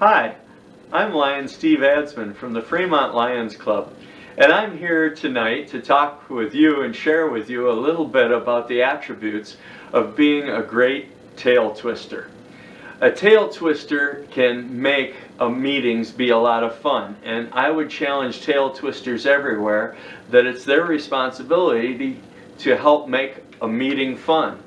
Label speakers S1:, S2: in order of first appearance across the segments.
S1: Hi, I'm Lion Steve Adsmond from the Fremont Lions Club, and I'm here tonight to talk with you and share with you a little bit about the attributes of being a great tail twister. A tail twister can make meetings be a lot of fun, and I would challenge tail twisters everywhere that it's their responsibility to help make a meeting fun.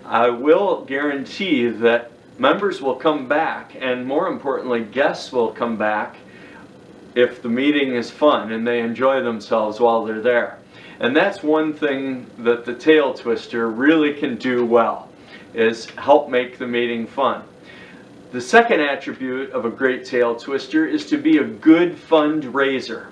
S1: I will guarantee that members will come back, and more importantly, guests will come back if the meeting is fun and they enjoy themselves while they're there. And that's one thing that the tail twister really can do well, is help make the meeting fun. The second attribute of a great tail twister is to be a good fundraiser.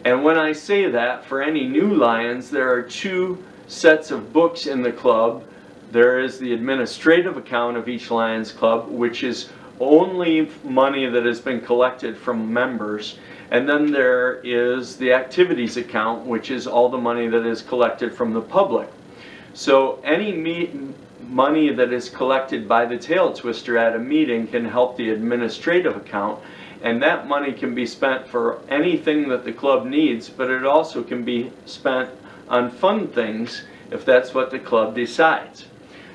S1: And when I say that, for any new Lions, there are two sets of books in the club. There is the administrative account of each Lions Club, which is only money that has been collected from members. And then there is the activities account, which is all the money that is collected from the public. So any money that is collected by the tail twister at a meeting can help the administrative account, and that money can be spent for anything that the club needs, but it also can be spent on fun things if that's what the club decides.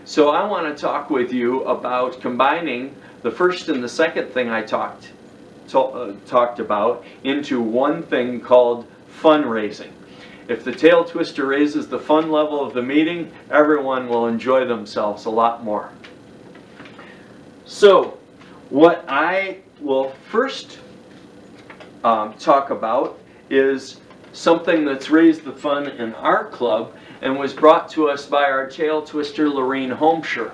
S1: So I want to talk with you about combining the first and the second thing I talked about into one thing called fundraising. If the tail twister raises the fun level of the meeting, everyone will enjoy themselves a lot more. So what I will first talk about is something that's raised the fun in our club and was brought to us by our tail twister, Lorene Homesher.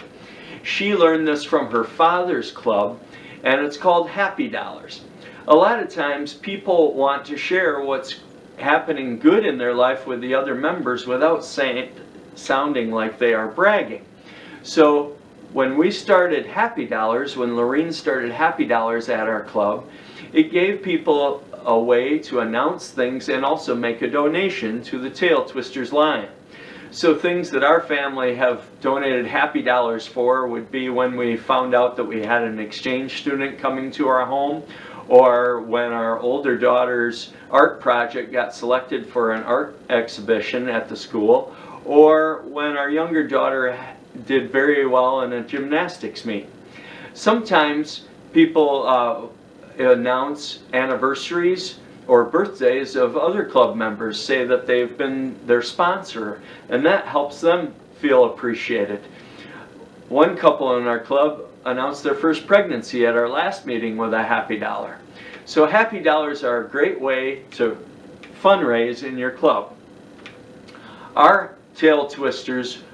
S1: She learned this from her father's club, and it's called Happy Dollars. A lot of times people want to share what's happening good in their life with the other members without sounding like they are bragging. So when we started Happy Dollars, when Lorene started Happy Dollars at our club, it gave people a way to announce things and also make a donation to the Tail Twisters line. So things that our family have donated Happy Dollars for would be when we found out that we had an exchange student coming to our home, or when our older daughter's art project got selected for an art exhibition at the school, or when our younger daughter did very well in a gymnastics meet. Sometimes people announce anniversaries or birthdays of other club members, say that they've been their sponsor, and that helps them feel appreciated. One couple in our club announced their first pregnancy at our last meeting with a Happy Dollar. So Happy Dollars are a great way to fundraise in your club. Our tail twisters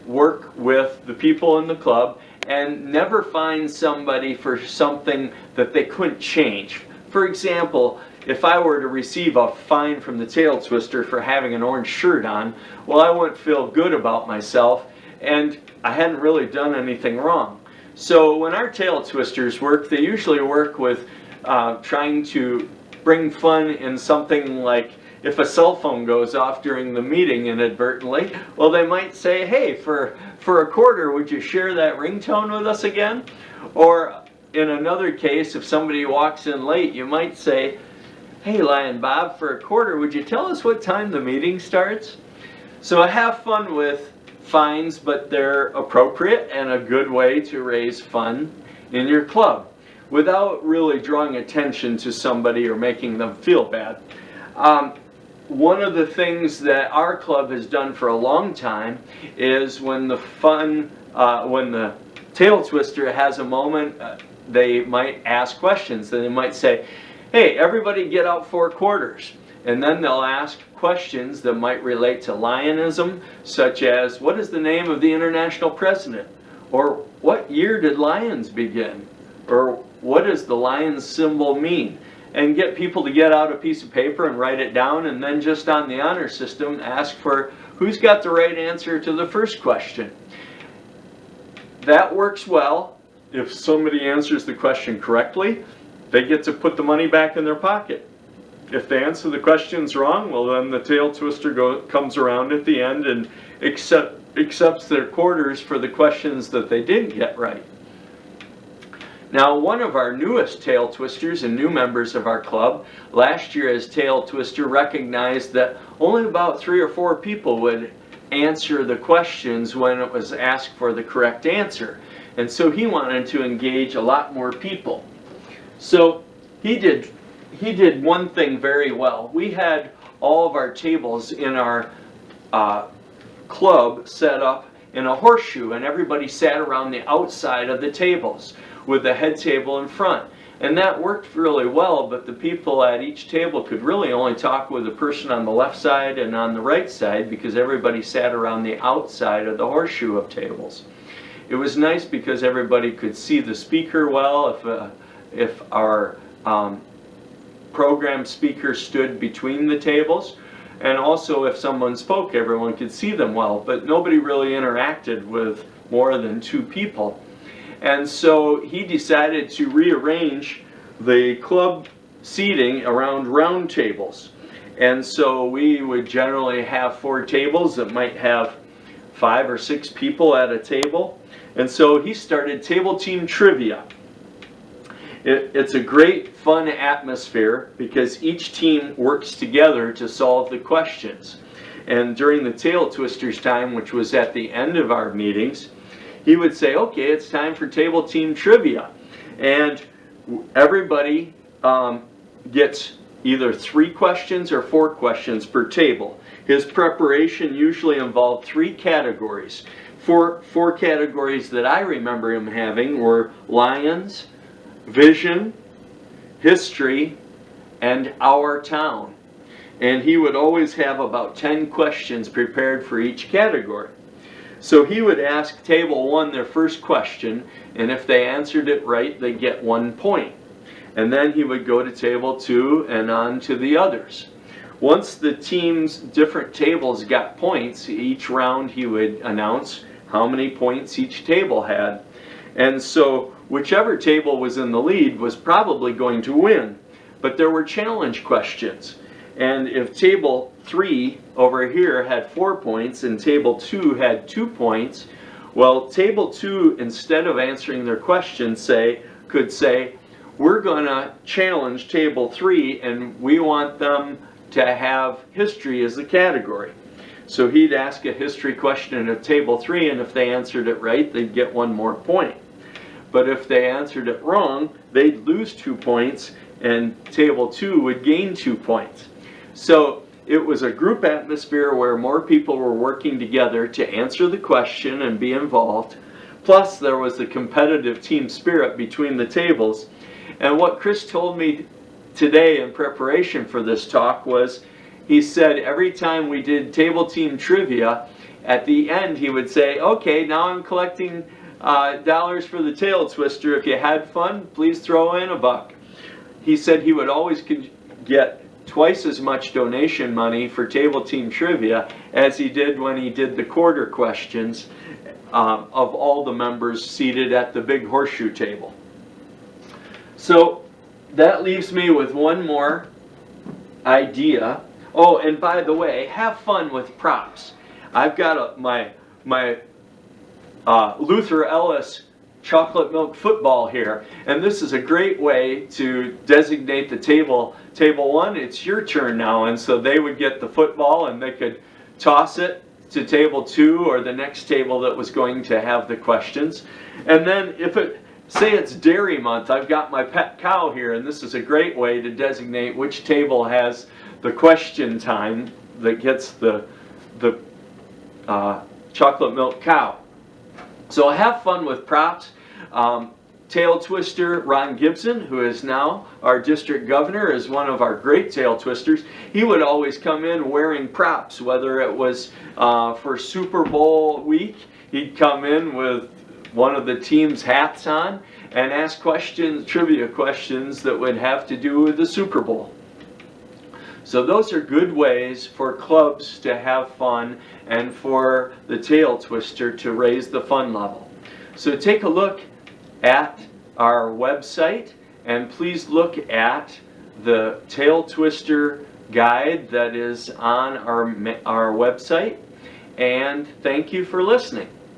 S1: work with the people in the club and never find somebody for something that they couldn't change. For example, if I were to receive a fine from the tail twister for having an orange shirt on, well, I wouldn't feel good about myself, and I hadn't really done anything wrong. So when our tail twisters work, they usually work with trying to bring fun in something like, if a cell phone goes off during the meeting inadvertently, well, they might say, hey, for a quarter, would you share that ringtone with us again? Or in another case, if somebody walks in late, you might say, hey, Lion Bob, for a quarter, would you tell us what time the meeting starts? So have fun with fines, but they're appropriate and a good way to raise fun in your club without really drawing attention to somebody or making them feel bad. One of the things that our club has done for a long time is when the tail twister has a moment, they might ask questions. They might say, hey, everybody get out 4 quarters. And then they'll ask questions that might relate to Lionism, such as, what is the name of the international president? Or what year did Lions begin? Or what does the Lions symbol mean? And get people to get out a piece of paper and write it down, and then just on the honor system ask for who's got the right answer to the first question. That works well. If somebody answers the question correctly, they get to put the money back in their pocket. If they answer the questions wrong, well, then the tail twister comes around at the end and accepts their quarters for the questions that they didn't get right. Now, one of our newest tail twisters and new members of our club, last year as tail twister, recognized that only about 3 or 4 people would answer the questions when it was asked for the correct answer. And so he wanted to engage a lot more people. So he did one thing very well. We had all of our tables in our club set up in a horseshoe, and everybody sat around the outside of the tables with the head table in front. And that worked really well, but the people at each table could really only talk with the person on the left side and on the right side because everybody sat around the outside of the horseshoe of tables. It was nice because everybody could see the speaker well if our program speaker stood between the tables. And also if someone spoke, everyone could see them well, but nobody really interacted with more than 2 people. And so he decided to rearrange the club seating around round tables. And so we would generally have 4 tables that might have 5 or 6 people at a table. And so he started table team trivia. It's a great fun atmosphere because each team works together to solve the questions. And during the tail twisters time, which was at the end of our meetings, he would say, okay, it's time for table team trivia. And everybody gets either 3 questions or 4 questions per table. His preparation usually involved 3 categories. Four categories that I remember him having were lions, vision, history, and our town. And he would always have about 10 questions prepared for each category. So he would ask table 1 their first question, and if they answered it right, they get 1 point. And then he would go to table 2 and on to the others. Once the team's different tables got points, each round he would announce how many points each table had. And so whichever table was in the lead was probably going to win. But there were challenge questions. And if table 3 over here had 4 points and table 2 had 2 points, well, table 2, instead of answering their question, could say, we're going to challenge table 3 and we want them to have history as the category. So he'd ask a history question of table 3, and if they answered it right, they'd get 1 more point. But if they answered it wrong, they'd lose 2 points and table 2 would gain 2 points. So it was a group atmosphere where more people were working together to answer the question and be involved. Plus there was the competitive team spirit between the tables. And what Chris told me today in preparation for this talk was, he said every time we did table team trivia, at the end he would say, okay, now I'm collecting dollars for the tail twister. If you had fun, please throw in $1. He said he would always get twice as much donation money for table team trivia as he did when he did the quarter questions of all the members seated at the big horseshoe table. So that leaves me with one more idea. Oh, and by the way, have fun with props. I've got my Luther Ellis chocolate milk football here, and this is a great way to designate the table 1, it's your turn now, and so they would get the football and they could toss it to table 2 or the next table that was going to have the questions. And then say it's dairy month, I've got my pet cow here, and this is a great way to designate which table has the question time that gets the chocolate milk cow. So have fun with props. Tail twister Ron Gibson, who is now our district governor, is one of our great tail twisters. He would always come in wearing props, whether it was for Super Bowl week. He'd come in with one of the team's hats on and ask questions, trivia questions that would have to do with the Super Bowl. So those are good ways for clubs to have fun and for the tail twister to raise the fun level. So take a look at our website, and please look at the tail twister guide that is on our website, and thank you for listening.